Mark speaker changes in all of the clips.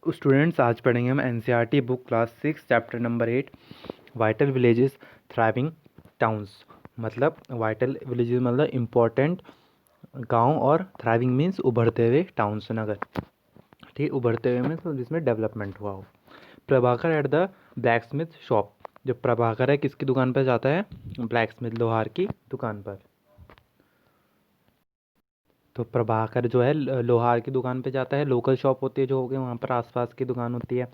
Speaker 1: Students, आज पढ़ेंगे हम NCERT book class 6 chapter number 8 vital villages thriving towns. मतलब वाइटल विलेजेस मतलब इम्पोर्टेंट गांव और थ्राइविंग मीन्स उभरते हुए टाउन्स नगर। ठीक, उभरते हुए में तो जिसमें डेवलपमेंट हुआ हो। Prabhakar at the black Smith shop. जो प्रभाकर है किसकी दुकान पर जाता है? ब्लैक स्मिथ लोहार की दुकान पर। तो प्रभाकर जो है लोहार की दुकान पे जाता है। लोकल शॉप होती है जो हो गई वहाँ पर आसपास की दुकान होती है।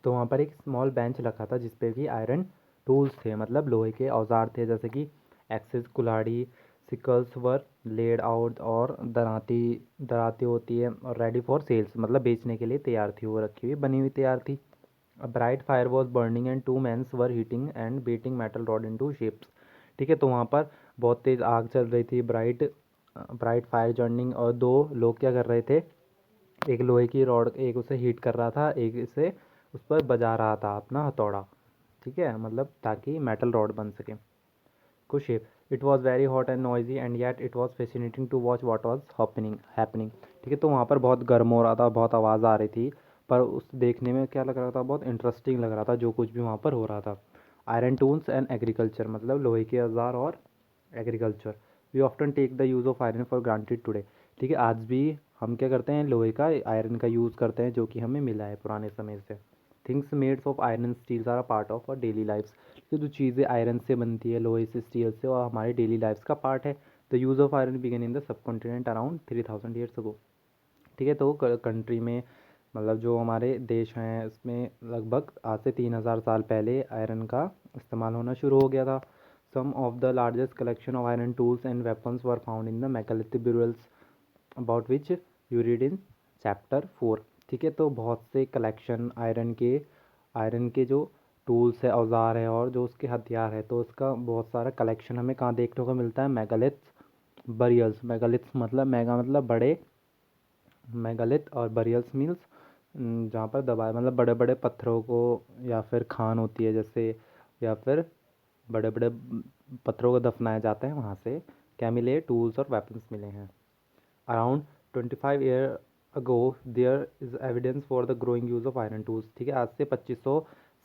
Speaker 1: तो वहाँ पर एक स्मॉल बेंच रखा था जिसपे कि आयरन टूल्स थे, मतलब लोहे के औजार थे, जैसे कि एक्सिस, कुल्हाड़ी, सिकल्स वर लेड आउट, और दराती दराती होती है, और रेडी फॉर सेल्स मतलब बेचने के लिए तैयार थी, वो रखी हुई बनी हुई तैयार थी। A bright fire was burning and two mens were heating and beating metal rod into shapes. ठीक है, तो वहाँ पर बहुत तेज़ आग चल रही थी, ब्राइट ब्राइट फायर जर्निंग, और दो लोग क्या कर रहे थे, एक लोहे की रॉड, एक उसे हीट कर रहा था, एक इसे उस पर बजा रहा था अपना हथौड़ा। ठीक है, मतलब ताकि मेटल रॉड बन सके कुछ shape. It was very hot and noisy and yet it was fascinating to watch what was happening. ठीक है, तो वहाँ पर बहुत गर्म हो रहा था, बहुत आवाज़ आ रही थी, पर उस देखने में क्या लग रहा था, बहुत इंटरेस्टिंग लग रहा था जो कुछ भी वहाँ पर हो रहा था। आयरन टूल्स एंड एग्रीकल्चर मतलब लोहे के औजार और agriculture. We often take the use of iron for granted today. ठीक है, आज भी हम क्या करते हैं, लोहे का आयरन का यूज़ करते हैं जो कि हमें मिला है पुराने समय से। Things mades of iron steels are a part of our daily lifes. कि जो चीज़ें आयरन से बनती है, लोहे से, स्टील से, और हमारी डेली लाइफ्स का पार्ट है। The use of iron began in the subcontinent around 3000 years ago. ठीक है, तो कंट्री में मतलब जो हमारे देश हैं इसमें लगभग आज से 3000 साल पहले आयरन का इस्तेमाल होना शुरू हो गया था। Some of the largest collection of iron tools and weapons were found in the megalithic burials about which you read in chapter 4। ठीक है, तो बहुत से कलेक्शन आयरन के जो टूल्स है, औजार है, और जो उसके हथियार है, तो उसका बहुत सारा कलेक्शन हमें कहाँ देखने को मिलता है? Megaliths burials. मेगालिथ्स मतलब मेगा मतलब बड़े, मेगालिथ, और बरियल्स मीन्स जहाँ पर दबाए मतलब बड़े बड़े पत्थरों को, या फिर खान होती है जैसे, या फिर बड़े बड़े पत्थरों को दफनाया जाता है, वहाँ से क्या मिले? टूल्स और वेपन्स मिले हैं। Around 25 year ago there is evidence for the growing use of iron tools. ठीक है, आज से 2500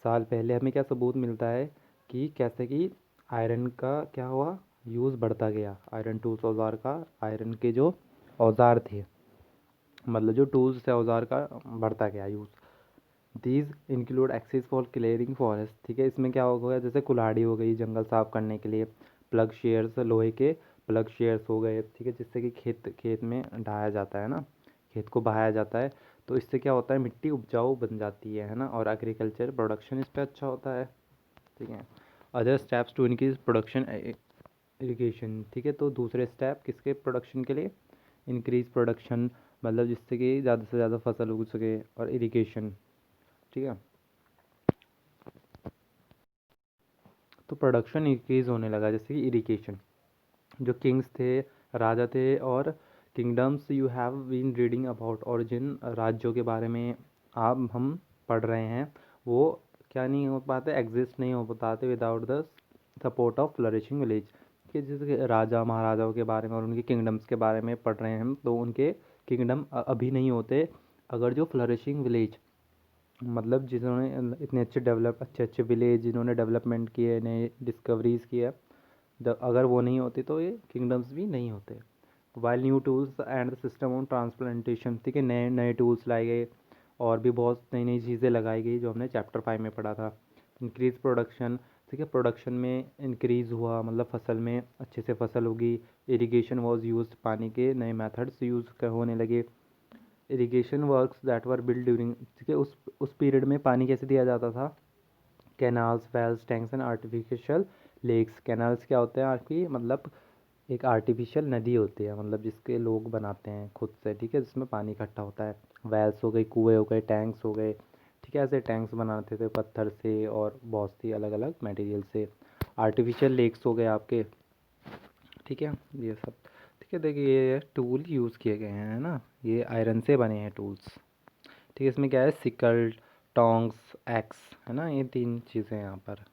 Speaker 1: साल पहले हमें क्या सबूत मिलता है कि कैसे कि आयरन का क्या हुआ, यूज़ बढ़ता गया। आयरन टूल्स औजार का, आयरन के जो औजार थे, मतलब जो टूल्स थे औजार का, बढ़ता गया use. These include axes for clearing forest. ठीक है, इसमें क्या हो गया, जैसे कुल्हाड़ी हो गई जंगल साफ करने के लिए, प्लग शेयर्स लोहे के प्लग शेयर्स हो गए। ठीक है, जिससे कि खेत खेत में ढाया जाता है ना, खेत को बहाया जाता है, तो इससे क्या होता है, मिट्टी उपजाऊ बन जाती है ना, और एग्रीकल्चर प्रोडक्शन इस पर अच्छा होता है। ठीक है, other steps to increase production irrigation. ठीक है, तो दूसरे स्टेप किसके प्रोडक्शन के लिए? इंक्रीज प्रोडक्शन मतलब जिससे कि ज़्यादा से ज़्यादा फसल उग सके, और इरिगेशन। ठीक है, तो प्रोडक्शन इंक्रीज होने लगा, जैसे कि इरिगेशन। जो किंग्स थे, राजा थे, और kingdoms you have been reading about, और जिन राज्यों के बारे में आप हम पढ़ रहे हैं, वो क्या नहीं हो पाते, एग्जिस्ट नहीं हो पाते without the support of flourishing village. कि जैसे राजा महाराजाओं के बारे में और उनके किंगडम्स के बारे में पढ़ रहे हैं हम, तो उनके किंगडम अभी नहीं होते अगर जो फ्लरिशिंग विलेज, मतलब जिन्होंने इतने अच्छे अच्छे विलेज जिन्होंने डेवलपमेंट किए, नए डिस्कवरीज किए, अगर वो नहीं होते तो ये किंगडम्स भी नहीं होते। While new tools and the system on transplantation. ठीक है, नए नए टूल्स लाए गए, और भी बहुत नई नई चीज़ें लगाई गई जो हमने चैप्टर 5 में पढ़ा था। Increase production. ठीक है, प्रोडक्शन में इंक्रीज़ हुआ, मतलब फसल में अच्छे से फसल होगी। इरिगेशन वॉज यूज, पानी के नए मेथड्स यूज़ होने लगे। Irrigation works that were build during. ठीक है, उस पीरियड में पानी कैसे दिया जाता था? Canals, wells, tanks and artificial lakes. Canals क्या होते हैं आपकी, मतलब एक आर्टिफिशियल नदी होती है, मतलब जिसके लोग बनाते हैं खुद से। ठीक है, जिसमें पानी इकट्ठा होता है। वेल्स हो गई, कुएँ हो गए, टैंक्स हो गए। ठीक है, ऐसे टैंक्स बनाते थे पत्थर से और बहुत सी अलग अलग मटेरियल से। आर्टिफिशियल लेक्स हो गए आपके। ठीक है, ये सब। ठीक है, देखिए ये टूल यूज़ किए गए हैं, है ना, ये आयरन से बने हैं टूल्स। ठीक है, इसमें क्या है, सिकल, टोंग्स, एक्स, है ना, ये तीन चीज़ें हैं यहाँ पर।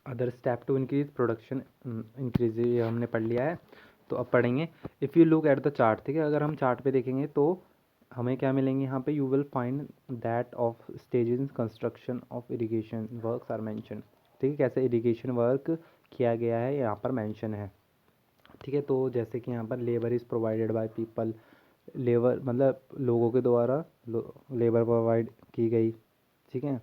Speaker 1: Other step to increase production, increase ये हमने पढ़ लिया है। तो अब पढ़ेंगे if you look at the chart, ठीक है। अगर हम चार्ट पे देखेंगे तो हमें क्या मिलेंगे यहाँ पे, you will find that of stages in construction of irrigation works are mention, ठीक है। कैसे इरिगेशन वर्क किया गया है यहाँ पर मेंशन है, ठीक है। तो जैसे कि यहाँ पर labour is provided by people, labour मतलब लोगों के द्वारा लेबर प्रोवाइड की गई, ठीक है।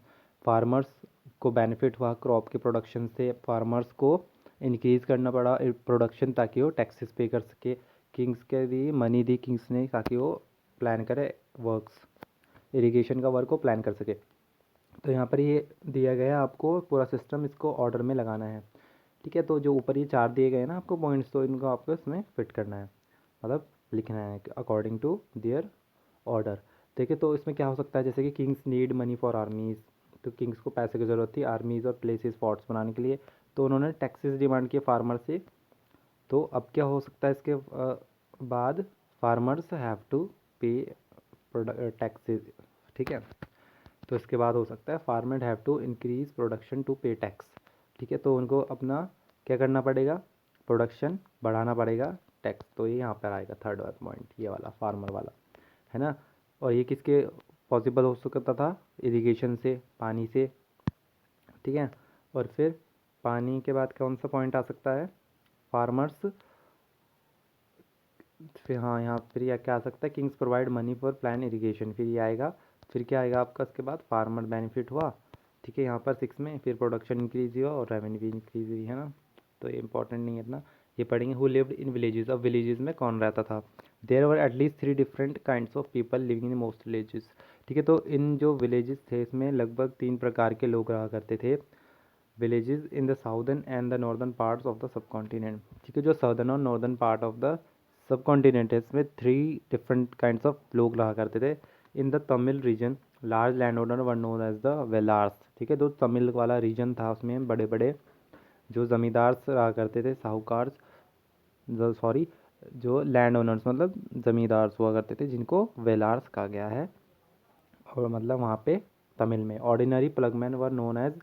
Speaker 1: फार्मर्स को बेनिफिट हुआ क्रॉप के प्रोडक्शन से, फार्मर्स को इंक्रीज़ करना पड़ा प्रोडक्शन ताकि वो टैक्सेस पे कर सके, किंग्स के दी मनी दी किंग्स ने ताकि वो प्लान करे वर्क्स, इरिगेशन का वर्क को प्लान कर सके। तो यहाँ पर ये दिया गया है आपको पूरा सिस्टम, इसको ऑर्डर में लगाना है, ठीक है। तो जो ऊपर ये चार दिए गए ना आपको पॉइंट्स, तो इनको आपको इसमें फिट करना है, मतलब लिखना है अकॉर्डिंग टू देयर ऑर्डर। देखिए तो इसमें क्या हो सकता है, जैसे कि Kings need money for armies, तो किंग्स को पैसे की ज़रूरत थी आर्मीज़ और प्लेसेस फोर्ट्स बनाने के लिए, तो उन्होंने टैक्सेस डिमांड किए फार्मर से। तो अब क्या हो सकता है इसके बाद, farmers have to pay taxes, ठीक है। तो इसके बाद हो सकता है farmer have to increase production to pay tax, ठीक है। तो उनको अपना क्या करना पड़ेगा, प्रोडक्शन बढ़ाना पड़ेगा, टैक्स। तो ये यहाँ पर आएगा थर्ड वाला पॉइंट, ये वाला फार्मर वाला, है ना। और ये किसके पॉसिबल हो सकता था, इरिगेशन से, पानी से, ठीक है। और फिर पानी के बाद कौन सा पॉइंट आ सकता है, फार्मर्स, फिर हाँ यहाँ फिर यह क्या आ सकता है, Kings provide money for plan irrigation, फिर ये आएगा। फिर क्या आएगा आपका इसके बाद, फार्मर बेनिफिट हुआ, ठीक है। यहाँ पर 6 में फिर प्रोडक्शन इंक्रीज हुआ और रेवेन्यू भी इंक्रीज हुई, है ना। तो ये इंपॉर्टेंट नहीं है इतना, ये पढ़ेंगे। हु लिव्ड इन विलेजेस, अब विलेजेस में कौन रहता था। There were at least 3 different kinds of people living in most villages, ठीक है। तो इन जो विलेजेस थे इसमें लगभग 3 प्रकार के लोग रहा करते थे, villages in the southern and the northern parts of the sub continent, ठीक है। जो सदर्न और northern part of the sub continent है इसमें 3 डिफरेंट काइंड्स ऑफ लोग रहा करते थे। In the Tamil region large land owner were known as the vellalars, ठीक है। जो तमिल वाला रीजन था उसमें बड़े बड़े जो ज़मींदार रहा करते थे, साहूकार, जो सॉरी जो लैंड ओनर्स मतलब ज़मींदार हुआ करते थे, जिनको वेलार्स कहा गया है। और मतलब वहाँ पे तमिल में ऑर्डिनरी प्लगमैन वर नोन एज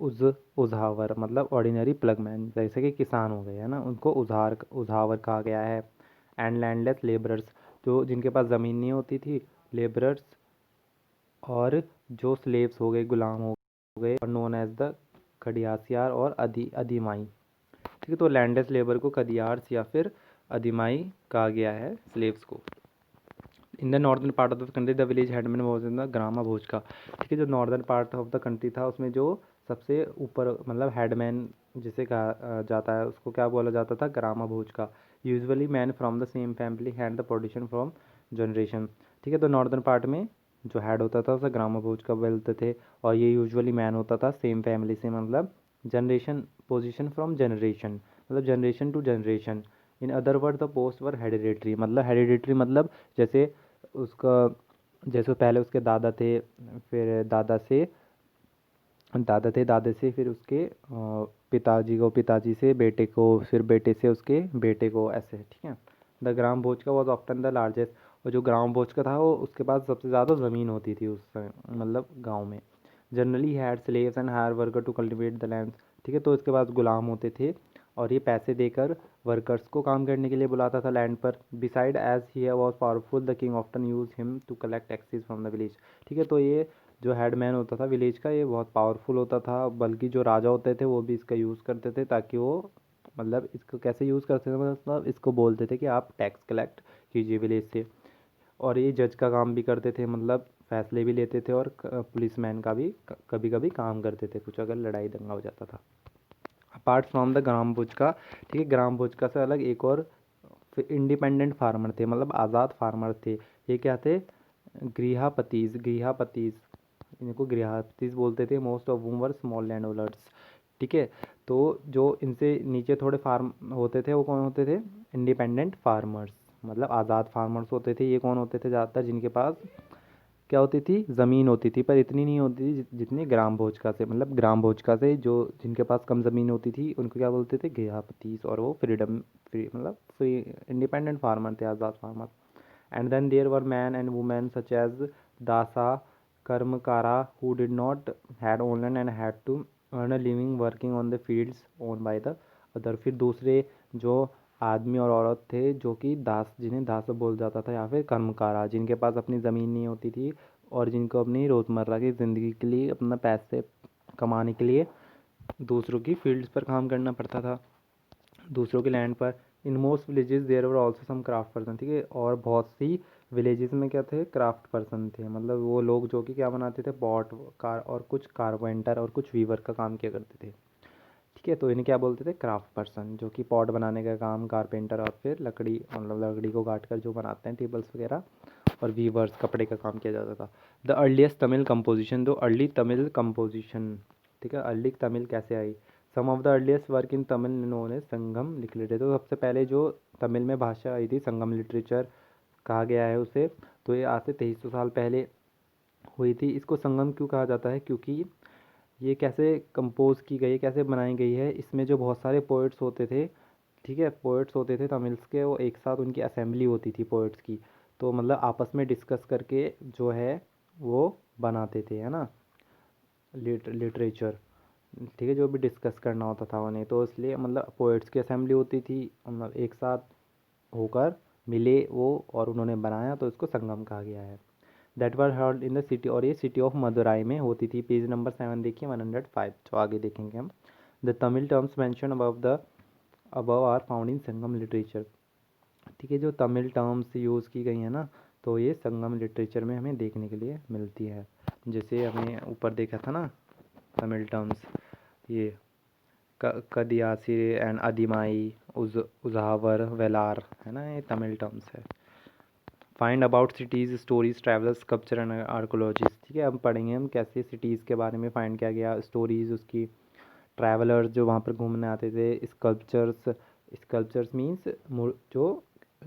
Speaker 1: उज उजावर, मतलब ऑर्डिनरी प्लगमैन जैसे कि किसान हो गए, है ना, उनको उजावर कहा गया है। एंड लैंडलेस लेबरर्स, जो जिनके पास ज़मीन नहीं होती थी, लेबरर्स, और जो स्लेव्स हो गए, गुलाम हो गए, और नोन एज द खडियासियार और अधिमाई, ठीक है। तो लैंडलेस लेबर को खदियार्स या फिर अधिमाई कहा गया है स्लेव्स को। In the northern part of the country the village headman was in the grama bhojaka, ठीक है। जो northern part of the country था उसमें जो सबसे ऊपर मतलब हेडमैन जिसे कहा जाता है उसको क्या बोला जाता था, grama bhojaka. Usually man from the same family had the position from generation, ठीक है। तो नॉर्दर्न पार्ट में जो हेड होता था उसे ग्रामा भोजका बोलते थे, और ये यूजुअली मैन होता था सेम फैमिली से, मतलब जनरेशन पोजीशन फ्रॉम जनरेशन, मतलब generation to generation. In other word the post were hereditary, मतलब हेरिडेटरी मतलब जैसे उसका जैसे पहले उसके दादा थे, फिर दादा से फिर उसके पिताजी को, पिताजी से बेटे को, फिर बेटे से उसके बेटे को, ऐसे, ठीक है। द ग्राम भोज का वॉज ऑफ्टन द लार्जेस्ट, और जो ग्राम भोज का था वो उसके पास सबसे ज़्यादा ज़मीन होती थी उस समय, मतलब गांव में। Generally had slaves and hire worker to cultivate the land, ठीक है। तो इसके पास गुलाम होते थे और ये पैसे देकर वर्कर्स को काम करने के लिए बुलाता था लैंड पर। Beside as he was powerful the king often use him to collect taxes from the village, ठीक है। तो ये जो हेडमैन होता था विलेज का ये बहुत पावरफुल होता था, बल्कि जो राजा होते थे वो भी इसका यूज़ करते थे ताकि वो मतलब इसको कैसे यूज़ करते थे, मतलब इसको बोलते थे कि आप टैक्स कलेक्ट कीजिए विलेज से। और ये जज का काम भी करते थे, मतलब फैसले भी लेते थे, और पुलिसमैन का भी कभी कभी काम करते थे कुछ अगर लड़ाई दंगा हो जाता था। अपार्ट फ्रॉम द ग्राम भोज का, ठीक है, ग्राम भोज का से अलग एक और इंडिपेंडेंट फार्मर थे, मतलब आज़ाद फार्मर थे। ये क्या थे, गृहपतीज, इनको गृहपतीज बोलते थे। Most of whom were small land owners, ठीक है। तो जो इनसे नीचे थोड़े फार्म होते थे वो कौन होते थे, इंडिपेंडेंट फार्मर्स, मतलब आज़ाद फार्मर्स होते थे। ये कौन होते थे, ज़्यादातर जिनके पास क्या होती थी, ज़मीन होती थी, पर इतनी नहीं होती थी जितनी ग्राम भोजका से, मतलब ग्राम भोजका से जो जिनके पास कम ज़मीन होती थी उनको क्या बोलते थे, गृहपतीस, और वो फ्री मतलब फ्री इंडिपेंडेंट फार्मर थे, आज़ाद farmer. And then there were man and women such as dasa, karmakara, who did not had owner and had to earn a living working on the fields own by the other. फिर दूसरे जो आदमी और औरत थे जो कि दास, जिन्हें दास बोल जाता था, या फिर कर्मकारा, जिनके पास अपनी ज़मीन नहीं होती थी और जिनको अपनी रोज़मर्रा की ज़िंदगी के लिए, अपना पैसे कमाने के लिए दूसरों की फील्ड्स पर काम करना पड़ता था, दूसरों के लैंड पर। In most villages there were also some craft person, ठीक है, और बहुत सी विलेजेस में क्या थे, क्राफ्ट पर्सन थे, मतलब वो लोग जो कि क्या बनाते थे, पॉट कार, और कुछ कारपेंटर और कुछ वीवर का काम किया करते थे, ठीक है। तो इन्हें क्या बोलते थे, क्राफ्ट पर्सन, जो कि पॉट बनाने का काम कारपेंटर, और फिर लकड़ी, मतलब लकड़ी को काट कर जो बनाते हैं टेबल्स वगैरह, और वीवर्स, कपड़े का काम किया जाता था। द अर्लीस्ट तमिल कंपोजिशन, दो अर्ली तमिल कंपोजिशन, ठीक है, अर्ली तमिल कैसे आई। Some of the earliest work in Tamil known as Sangam literature, तो सबसे पहले जो तमिल में भाषा आई थी, संगम लिटरेचर कहा गया है उसे। तो ये आज से 2300 साल पहले हुई थी। इसको संगम क्यों कहा जाता है, क्योंकि ये कैसे कंपोज की गई, कैसे बनाई गई है, इसमें जो बहुत सारे पोइट्स होते थे, ठीक है, पोइट्स होते थे तमिल्स के, वो एक साथ उनकी असेंबली होती थी पोइट्स की, तो मतलब आपस में डिस्कस करके जो है वो बनाते थे, है ना, लिटरेचर, ठीक है, जो भी डिस्कस करना होता था उन्हें, तो इसलिए मतलब पोइट्स की असेंबली होती थी, मतलब एक साथ होकर मिले वो, और उन्होंने बनाया, तो इसको संगम कहा गया है। That were heard in the city, और ये सिटी ऑफ मदुराई में होती थी। पेज नंबर 7 देखिए, 105, तो आगे देखेंगे हम। The Tamil terms mention above are found in Sangam literature, ठीक है, जो तमिल टर्म्स यूज़ की गई हैं ना, तो ये संगम लिटरेचर में हमें देखने के लिए मिलती है। जैसे हमने ऊपर देखा था ना तमिल टर्म्स, ये कदियासिर एंड अधिमाई, उजावर, वेलार, है ना, ये तमिल टर्म्स है। Find about cities, stories, travellers, sculpture and archaeologies, ठीक है, अब पढ़ेंगे हम कैसे सिटीज़ के बारे में फाइंड किया गया, स्टोरीज उसकी, ट्रैवलर्स जो वहाँ पर घूमने आते थे, स्कल्पचर्स, स्कल्पचर्स मीन्स जो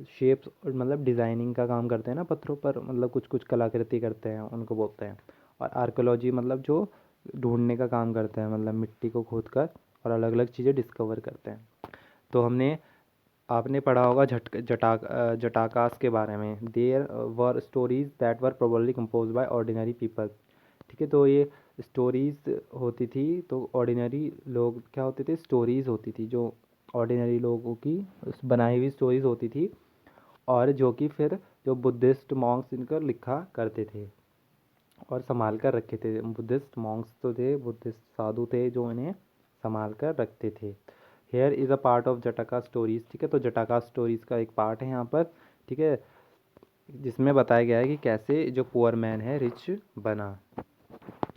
Speaker 1: शेप्स, मतलब डिज़ाइनिंग का काम करते हैं ना पत्थरों पर, मतलब कुछ कुछ कलाकृति करते हैं, उनको बोलते हैं। और आर्कोलॉजी मतलब जो ढूंढने का काम करते हैं, मतलब मिट्टी को खोद कर और अलग अलग चीज़ें डिस्कवर करते हैं। तो आपने पढ़ा होगा जटाकास के बारे में। There were stories that were probably compose by ordinary people, ठीक है, तो ये स्टोरीज होती थी, तो ऑर्डिनरी लोग क्या होते थे, स्टोरीज होती थी जो ऑर्डिनरी लोगों की बनाई हुई स्टोरीज होती थी, और जो कि फिर जो बुद्धिस्ट मॉन्क्स इनका लिखा करते थे और संभाल कर रखे थे। बुद्धिस्ट मॉन्क्स तो थे, बुद्धिस्ट साधु थे जो इन्हें संभाल कर रखते थे। Here is a part of Jataka stories, ठीक है, तो जटाका स्टोरीज का एक पार्ट है यहाँ पर, ठीक है, जिसमें बताया गया है कि कैसे जो पुअर मैन है रिच बना,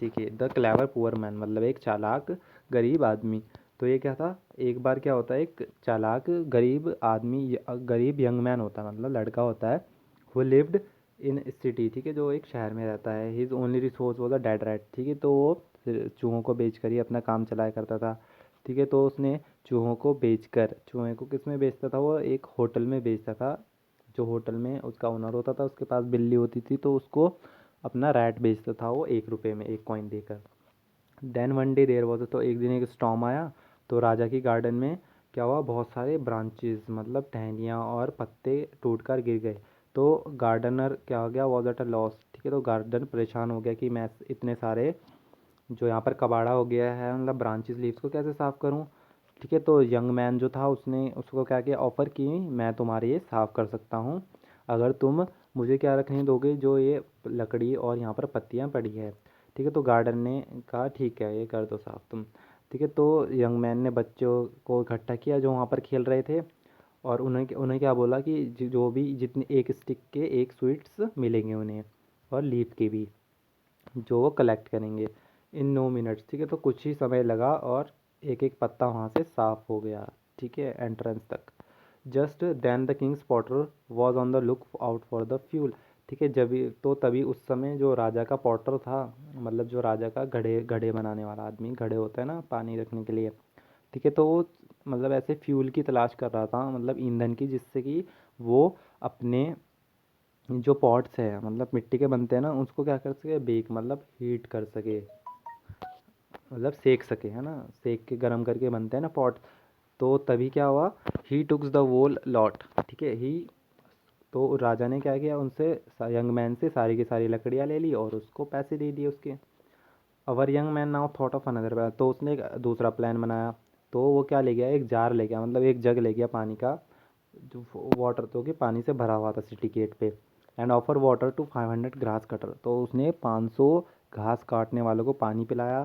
Speaker 1: ठीक है। द क्लेवर पुअर मैन मतलब एक चालाक गरीब आदमी। तो ये क्या था, एक बार क्या होता है, एक चालाक गरीब आदमी, गरीब यंग मैन होता है, मतलब लड़का होता है, वो लिव्ड इन सिटी, ठीक है, जो एक शहर में रहता है। His only resource was a dead rat, ठीक है, तो वो चूहों को बेच कर ही अपना काम चलाया करता था, ठीक है। तो उसने चूहों को बेचकर, चूहे को किस में बेचता था, वो एक होटल में बेचता था, जो होटल में उसका ओनर होता था उसके पास बिल्ली होती थी, तो उसको अपना रैट बेचता था वो 1 रुपये में, 1 कॉइन देकर। Then one day there was, तो एक दिन एक स्टॉर्म आया, तो राजा की गार्डन में क्या हुआ, बहुत सारे ब्रांचेस, मतलब टहनियाँ और पत्ते टूट कर गिर गए। तो गार्डनर क्या हो गया, वॉज एट अ लॉस, ठीक है, तो गार्डन परेशान हो गया कि मैं इतने सारे जो यहाँ पर कबाड़ा हो गया है, मतलब ब्रांचेस लीव्स को कैसे साफ़ करूँ, ठीक है। तो यंग मैन जो था उसने उसको क्या किया, ऑफ़र की, मैं तुम्हारे ये साफ़ कर सकता हूँ अगर तुम मुझे क्या रखने दोगे, जो ये लकड़ी और यहाँ पर पत्तियाँ पड़ी है, ठीक है। तो गार्डन ने कहा ठीक है, ये कर दो साफ़ तुम, ठीक है। तो यंग मैन ने बच्चों को इकट्ठा किया जो वहाँ पर खेल रहे थे, और उन्हें उन्हें क्या बोला कि जो भी जितने एक स्टिक के एक स्वीट्स मिलेंगे उन्हें, और लीफ के भी, जो वो कलेक्ट करेंगे इन 9 मिनट्स, ठीक है। तो कुछ ही समय लगा और एक एक पत्ता वहाँ से साफ हो गया, ठीक है, एंट्रेंस तक। Just then the king's potter was on the look out for the fuel, ठीक है। जब तो तभी उस समय जो राजा का पॉटर था, मतलब जो राजा का घड़े घड़े बनाने वाला आदमी, घड़े होता है ना पानी रखने के लिए, ठीक है, तो वो मतलब ऐसे फ्यूल की तलाश कर रहा था, मतलब ईंधन की, जिससे कि वो अपने जो पॉट्स है, मतलब मिट्टी के बनते हैं ना, उसको क्या कर सके, बेक मतलब हीट कर सके, मतलब सेक सके, है ना, सेक के गर्म करके बनते हैं ना पॉट। तो तभी क्या हुआ, ही टुक्स द वोल लॉट, ठीक है, ही, तो राजा ने क्या किया, उनसे, यंग मैन से सारी की सारी लकड़ियाँ ले ली और उसको पैसे दे दिए उसके। Our young man now thought of another plan, तो उसने एक दूसरा प्लान बनाया। तो वो क्या ले गया, एक जार ले गया, मतलब एक जग ले गया पानी का, जो वाटर तो कि पानी से भरा हुआ था सिटी गेट पे। And offer water to 500 grass cutter, तो उसने 500 घास काटने वालों को पानी पिलाया।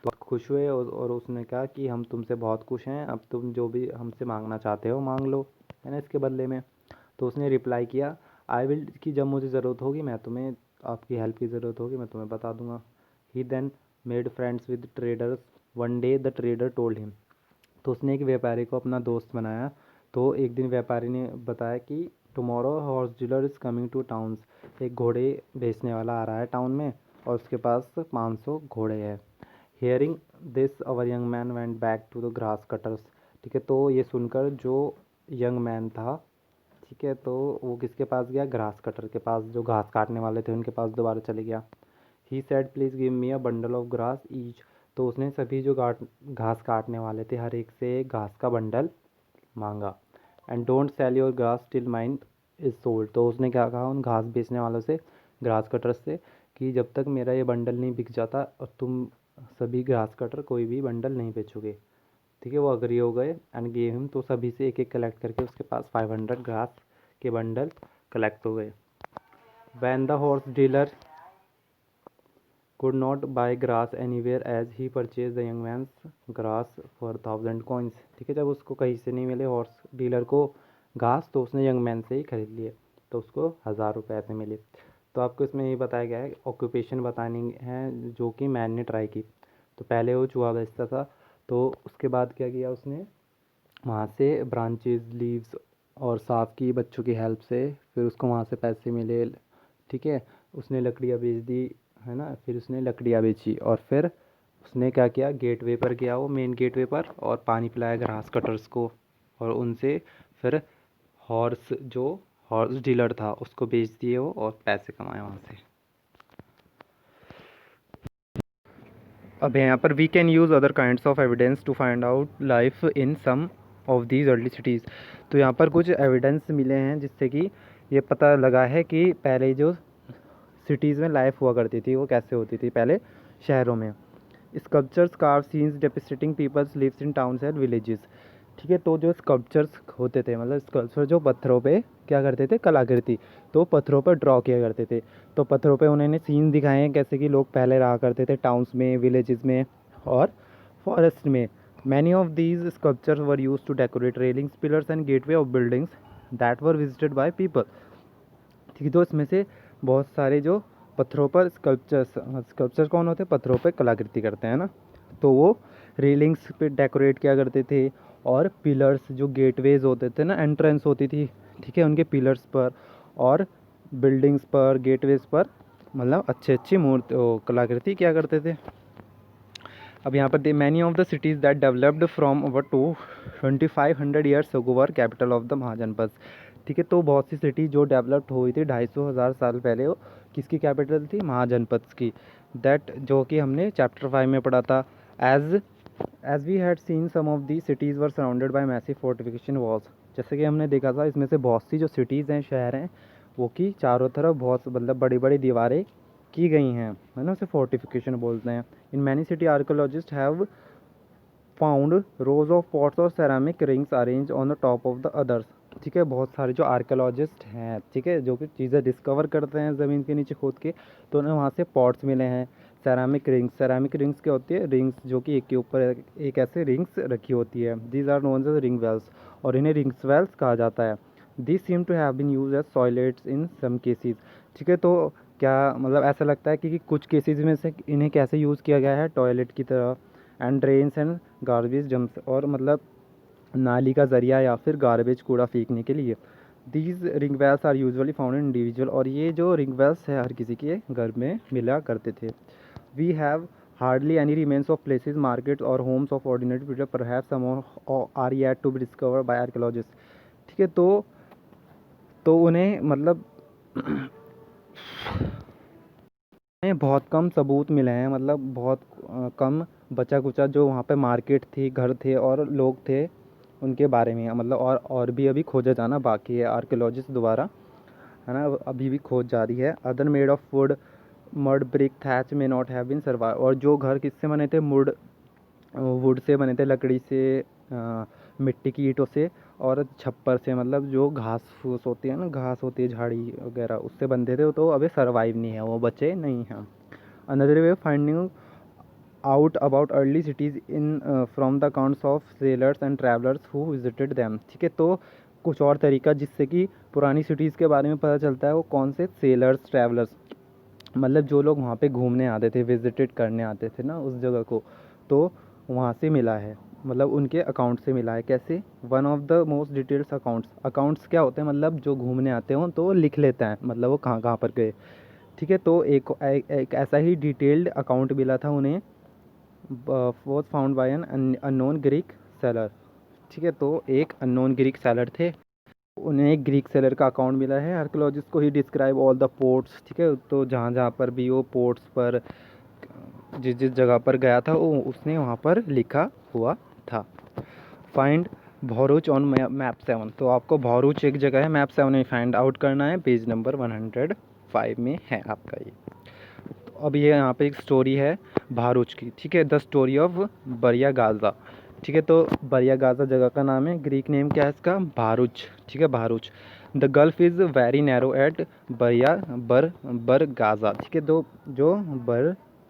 Speaker 1: तो खुश हुए और उसने कहा कि हम तुमसे बहुत खुश हैं, अब तुम जो भी हमसे मांगना चाहते हो मांग लो, है ना, इसके बदले में। तो उसने रिप्लाई किया, आई विल, कि जब मुझे ज़रूरत होगी मैं तुम्हें, आपकी हेल्प की ज़रूरत होगी मैं तुम्हें बता दूंगा। He then made friends with traders, one day the trader told him, तो उसने एक व्यापारी को अपना दोस्त बनाया। तो एक दिन व्यापारी ने बताया कि tomorrow horse dealer is coming two towns, एक घोड़े बेचने वाला आ रहा है टाउन में और उसके पास 500 घोड़े हैं। Hearing this our young man went back to the grass cutters, ठीक है, तो ये सुनकर जो यंग मैन था, ठीक है, तो वो किसके पास गया, ग्रास कटर के पास, जो घास काटने वाले थे उनके पास दोबारा चले गया। He said please give me a bundle of grass each, तो उसने सभी जो घास काटने वाले थे हर एक से एक घास का बंडल मांगा। And don't sell your grass till mine is sold, तो उसने क्या कहा उन घास बेचने वालों से, ग्रास कटर्स से, कि जब तक मेरा ये बंडल नहीं बिक जाता और तुम सभी ग्रास कटर कोई भी बंडल नहीं बेचोगे। ठीक है, वो अग्री हो गए एंड गेव हिम, तो सभी से एक एक कलेक्ट करके उसके पास 500 ग्रास के बंडल कलेक्ट हो गए। When the horse dealer could not buy grass anywhere as he purchased the young man's grass for 1,000 coins, ठीक है, जब उसको कहीं से नहीं मिले हॉर्स डीलर को घास, तो उसने यंग मैन से ही खरीद लिए, तो उसको 1,000 रुपये ऐसे मिले। तो आपको इसमें ये बताया गया है, ऑक्यूपेशन बतानी है जो कि मैन ने ट्राई की। तो पहले वो चूहा बेचता था, तो उसके बाद क्या किया उसने, वहाँ से ब्रांचेज लीव्स और सांप की बच्चों की हेल्प से फिर उसको वहाँ से पैसे मिले, ठीक है, उसने लकड़ियाँ बेच दी, है ना, फिर उसने लकड़ियाँ बेची और फिर उसने क्या किया, गेटवे पर गया वो मेन गेटवे पर और पानी पिलाया ग्रास कटर्स को, और उनसे फिर हॉर्स डीलर था उसको बेच दिए वो और पैसे कमाए वहाँ से। अब यहाँ पर we can use other kinds of evidence to find out life in some of these early cities, तो यहाँ पर कुछ एविडेंस मिले हैं जिससे कि ये पता लगा है कि पहले जो सिटीज़ में लाइफ हुआ करती थी वो कैसे होती थी पहले शहरों में। Sculptures carve scenes depicting people's lives in towns and villages, ठीक है, तो जो स्कल्पचर्स होते थे, मतलब स्कल्पचर जो पत्थरों पे क्या करते थे, कलाकृति, तो पत्थरों पर ड्रॉ किया करते थे, तो पत्थरों पे उन्होंने सीन दिखाए हैं कैसे कि लोग पहले रहा करते थे टाउन्स में, विलेजेस में और फॉरेस्ट में। Many of these sculptures were use to decorate railings, pillars and gateway of buildings that were visited by people, ठीक है, तो इसमें से बहुत सारे जो पत्थरों पर स्कल्पचर्स कौन होते हैं, पत्थरों पर कलाकृति करते हैं ना, तो वो रेलिंग्स पे डेकोरेट किया करते थे, और पिलर्स जो गेटवेज होते थे ना, एंट्रेंस होती थी, ठीक है, उनके पिलर्स पर और बिल्डिंग्स पर गेटवेज पर मतलब अच्छी अच्छी मूर्ति कलाकृति क्या करते थे। अब यहाँ पर they many of the cities that developed from over two 2,500 years ago were capital of the mahajanapada, ठीक है, तो बहुत सी सिटी जो डेवलप्ड हुई थी 250 साल पहले, वो किसकी कैपिटल थी, महाजनपद की। दैट जो कि हमने चैप्टर 5 में पढ़ा था। As as we had seen some of the cities were surrounded by massive fortification walls, जैसे कि हमने देखा था इसमें से बहुत सी जो सिटीज़ हैं, शहर हैं, वो की चारों तरफ बहुत मतलब बड़ी बड़ी दीवारें की गई हैं, है ना, उसे फोर्टिफिकेशन बोलते हैं। In many city archaeologist have found rows of pots और ceramic rings arrange on the top of the others, ठीक है, बहुत सारे जो आर्कोलॉजिस्ट हैं, ठीक है, जो कि चीज़ें डिस्कवर करते हैं ज़मीन के नीचे खोद के, तो उन्हें वहाँ से पॉट्स मिले हैं। सेरामिक रिंग्स क्या होती है, रिंग्स जो कि एक के ऊपर एक ऐसे रिंग्स रखी होती है, these are known as ring wells, और इन्हें रिंग्स वेल्स कहा जाता है। This seem to have been use as toilets in some cases, ठीक है, तो क्या मतलब ऐसा लगता है कि कुछ केसेस में से इन्हें कैसे यूज़ किया गया है, टॉयलेट की तरह, and drains and garbage germs, और मतलब नाली का ज़रिया या फिर गार्बेज कूड़ा फेंकने के लिए। These ring wells are usually found in individual, और ये जो रिंग वेल्स है हर किसी के घर में मिला करते थे। We have hardly any remains of places, markets और homes of ordinary people, perhaps some are yet to be discover by archaeologist, ठीक है, तो उन्हें मतलब में बहुत कम सबूत मिले हैं, मतलब बहुत कम बचा कुचा जो वहाँ पे मार्केट थी, घर थे और लोग थे उनके बारे में, मतलब और भी अभी खोजा जाना बाकी है आर्कियोलॉजिस्ट द्वारा, है ना, अभी भी खोज जारी है। Other made of would mud brick thatch में नॉट हैव बीन सर्वाइव, और जो घर किससे बने थे, वुड से बने थे, लकड़ी से, मिट्टी की ईंटों से, और छप्पर से, मतलब जो घास फूस होती है ना, घास होती है झाड़ी वगैरह, उससे बंधे थे, तो अभी सर्वाइव नहीं है, वो बचे नहीं हैं। Another way finding out about early cities in from the accounts of sellers and travellers who visited them. ठीक है, तो कुछ और तरीका जिससे कि पुरानी सिटीज़ के बारे में पता चलता है, वो कौन से सेलर्स ट्रैवलर्स, मतलब जो लोग वहाँ पे घूमने आते थे, विजिटेड करने आते थे ना उस जगह को, तो वहाँ से मिला है, मतलब उनके अकाउंट से मिला है। कैसे? One of the most details accounts, accounts क्या होते हैं, मतलब जो घूमने आते हों तो लिख लेते हैं, मतलब वो कहाँ कहाँ पर गए। ठीक है, तो एक ऐसा ही डिटेल्ड अकाउंट मिला था उन्हें, was found by an unknown Greek seller. ठीक है, तो एक अननोन ग्रीक सेलर थे, उन्हें एक ग्रीक सेलर का अकाउंट मिला है। आर्कोलॉजिस्ट को ही डिस्क्राइब ऑल द पोर्ट्स। ठीक है, तो जहाँ जहाँ पर भी वो पोर्ट्स पर, जिस जिस जगह पर गया था, वो उसने वहाँ पर लिखा हुआ था। फाइंड भरूच ऑन मैप 7, तो आपको भरूच एक जगह है, मैप 7 में फाइंड आउट करना है, पेज नंबर 105 में है आपका ये। तो अब ये यहाँ पे एक स्टोरी है भरूच की। ठीक है, द स्टोरी ऑफ बरिया गाज़ा। ठीक है, तो बरिया गाज़ा जगह का नाम है, ग्रीक नेम क्या है इसका? भरूच। ठीक है, Bharuch. The gulf is very narrow at बरिया बर गाज़ा। ठीक है, तो जो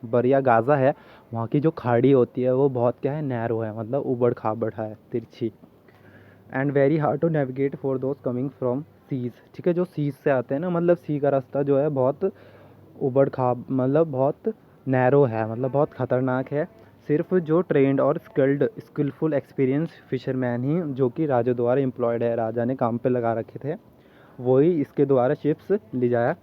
Speaker 1: बरिया गाज़ा है, वहाँ की जो खाड़ी होती है वो बहुत क्या है, नैरो है, मतलब उबड़ खाबड़ है, तिरछी। And very hard to navigate for those coming from seas. ठीक है, जो सीज़ से आते हैं ना, मतलब सी का रास्ता जो है बहुत उबड़ खाब, मतलब बहुत नैरो है, मतलब बहुत ख़तरनाक है। सिर्फ जो ट्रेंड और स्किलफुल एक्सपीरियंस फिशरमैन ही, जो कि राजा द्वारा एम्प्लॉयड है, राजा ने काम पे लगा रखे थे, वही इसके द्वारा शिप्स ले जाया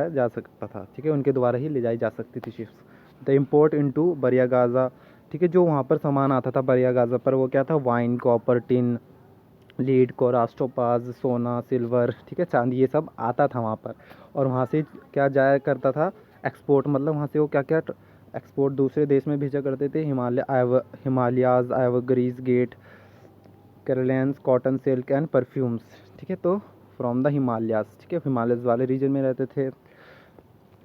Speaker 1: जा सकता था। ठीक है, उनके द्वारा ही ले जाई जा सकती थी शिप्स। द इम्पोर्ट इनटू बरिया गाज़ा। ठीक है, जो वहाँ पर सामान आता था बरिया गाज़ा पर, वो क्या था? वाइन, कॉपर, टिन, लीड, कोरास्टोपाज, सोना, सिल्वर, ठीक है, चांदी, ये सब आता था वहाँ पर। और वहाँ से क्या जाया करता था? एक्सपोर्ट, मतलब वहाँ से वो क्या क्या एक्सपोर्ट दूसरे देश में भेजा करते थे। Himalayas, evergreens gate, carnelians, cotton, silk and perfumes. ठीक है, तो फ्रॉम द हिमालयाज। ठीक है, हिमालयस वाले रीजन में रहते थे,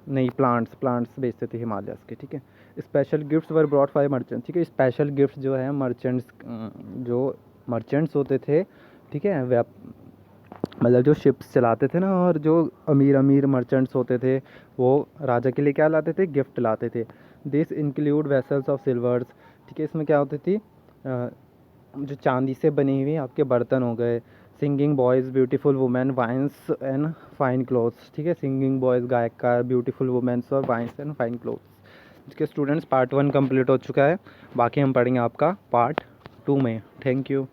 Speaker 1: नहीं, प्लांट्स बेचते थे हिमालयस के। ठीक है, special gifts were brought by merchants. ठीक है, स्पेशल गिफ्ट्स जो है मर्चेंट्स, जो मर्चेंट्स होते थे, ठीक है, मतलब जो शिप्स चलाते थे ना, और जो अमीर अमीर मर्चेंट्स होते थे, वो राजा के लिए क्या लाते थे? गिफ्ट लाते थे। This include vessels of silvers. ठीक है, इसमें क्या होती थी? जो चांदी से बनी हुई आपके बर्तन हो गए, singing boys, beautiful women, wines and fine clothes. ठीक है, सिंगिंग बॉयज़ गायकार, ब्यूटीफुल वुमेन्स और वाइन्स एंड फाइन क्लोथ्स। इसके स्टूडेंट्स पार्ट 1 कंप्लीट हो चुका है, बाकी हम पढ़ेंगे आपका पार्ट 2 में। Thank you.